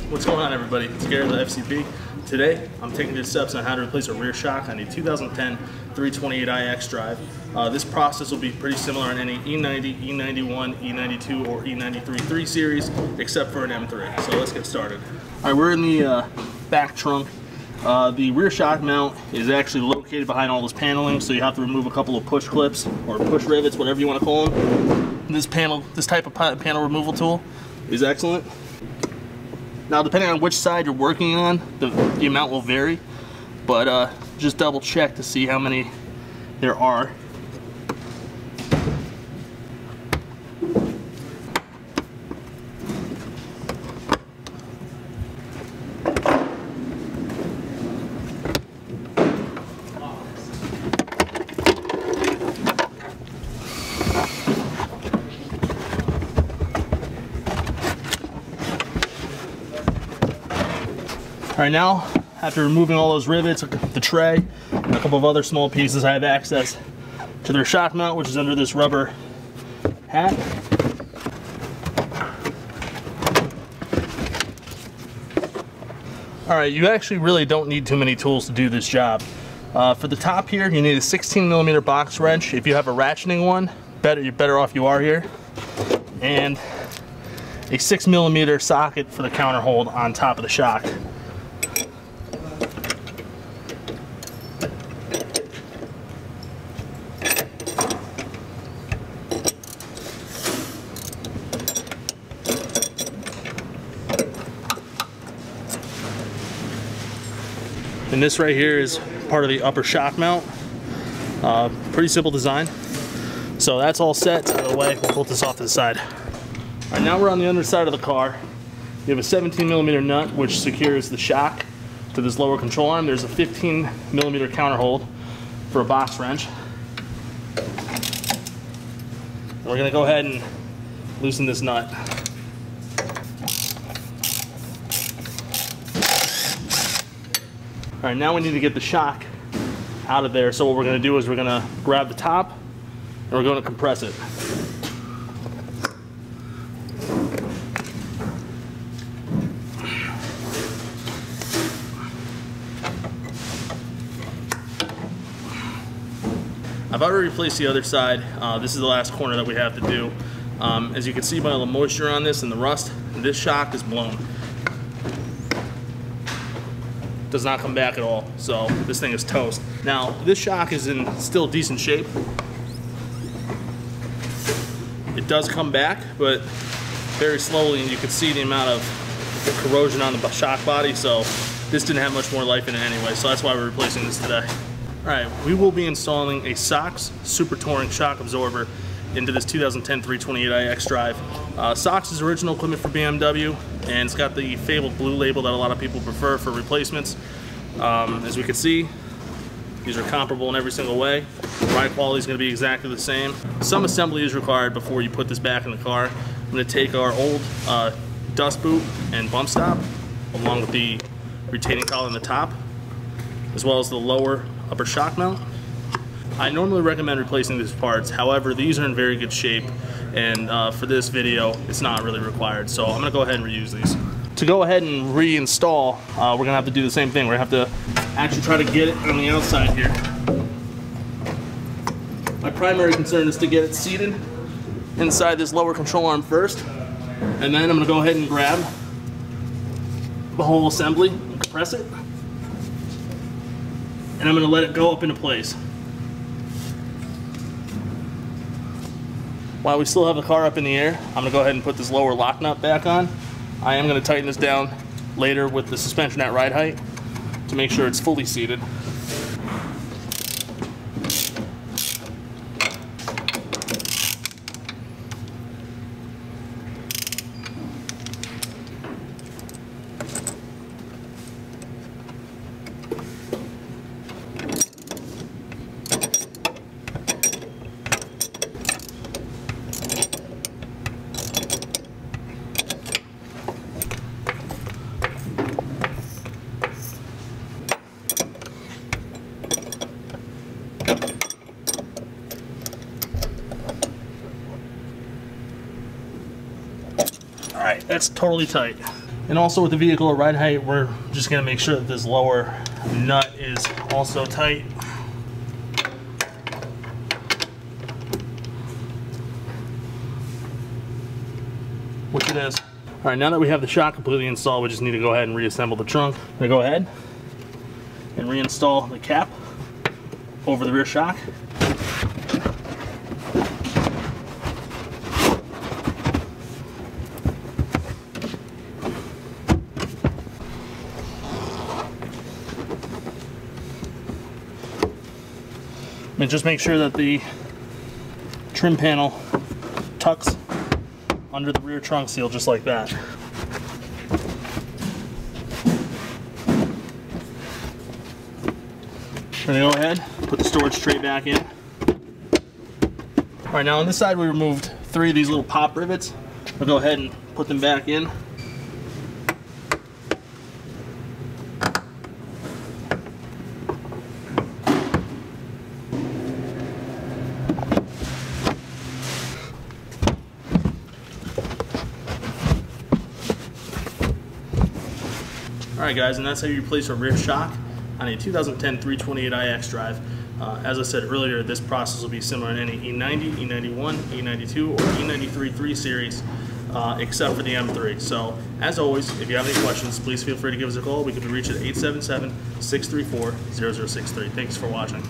What's going on, everybody? It's Gareth, the FCP. Today, I'm taking you steps on how to replace a rear shock on a 2010 328iX drive. This process will be pretty similar on any E90, E91, E92, or E93 3 Series, except for an M3. So let's get started. All right, we're in the back trunk. The rear shock mount is actually located behind all this paneling, so you have to remove a couple of push clips or push rivets, whatever you want to call them. This type of panel removal tool is excellent. Now, depending on which side you're working on, the amount will vary, but just double check to see how many there are. All right, now, after removing all those rivets, the tray, and a couple of other small pieces, I have access to their shock mount, which is under this rubber hat. All right, you actually really don't need too many tools to do this job. For the top here, you need a 16mm box wrench. If you have a ratcheting one, you're better off you are here. And a 6mm socket for the counter hold on top of the shock. And this right here is part of the upper shock mount. Pretty simple design. So that's all set. Out of the way, we'll pull this off to the side. All right, now we're on the underside of the car. You have a 17mm nut which secures the shock to this lower control arm. There's a 15mm counter hold for a box wrench. And we're gonna go ahead and loosen this nut. All right, now we need to get the shock out of there. So what we're gonna do is we're gonna grab the top and we're gonna compress it. I've already replaced the other side. This is the last corner that we have to do. As you can see by all the moisture on this and the rust, this shock is blown. Does not come back at all, so this thing is toast. Now, this shock is in still decent shape. It does come back, but very slowly, and you can see the amount of corrosion on the shock body, so this didn't have much more life in it anyway, so that's why we're replacing this today. All right, we will be installing a SOX Super Touring shock absorber into this 2010 328iX drive. SOX is original equipment for BMW, and it's got the fabled blue label that a lot of people prefer for replacements. As we can see, these are comparable in every single way. Ride quality is going to be exactly the same. Some assembly is required before you put this back in the car. I'm going to take our old dust boot and bump stop, along with the retaining collar on the top, as well as the lower upper shock mount. I normally recommend replacing these parts, however these are in very good shape, and for this video it's not really required, so I'm going to go ahead and reuse these. To go ahead and reinstall, we're going to have to do the same thing. We're going to have to actually try to get it on the outside here. My primary concern is to get it seated inside this lower control arm first, and then I'm going to go ahead and grab the whole assembly and compress it, and I'm going to let it go up into place. While we still have the car up in the air, I'm going to go ahead and put this lower lock nut back on. I am going to tighten this down later with the suspension at ride height to make sure it's fully seated. Alright, that's totally tight. And also with the vehicle at ride height, we're just going to make sure that this lower nut is also tight. Which it is. Alright, now that we have the shock completely installed, we just need to go ahead and reassemble the trunk. I'm going to go ahead and reinstall the cap over the rear shock. And just make sure that the trim panel tucks under the rear trunk seal just like that. We're going to go ahead, put the storage tray back in. Alright, now on this side we removed 3 of these little pop rivets. We'll go ahead and put them back in. Alright guys, and that's how you replace a rear shock on a 2010 328iX drive. As I said earlier, this process will be similar in any E90, E91, E92, or E93 3 Series, except for the M3. So, as always, if you have any questions, please feel free to give us a call. We can be reached at 877-634-0063. Thanks for watching.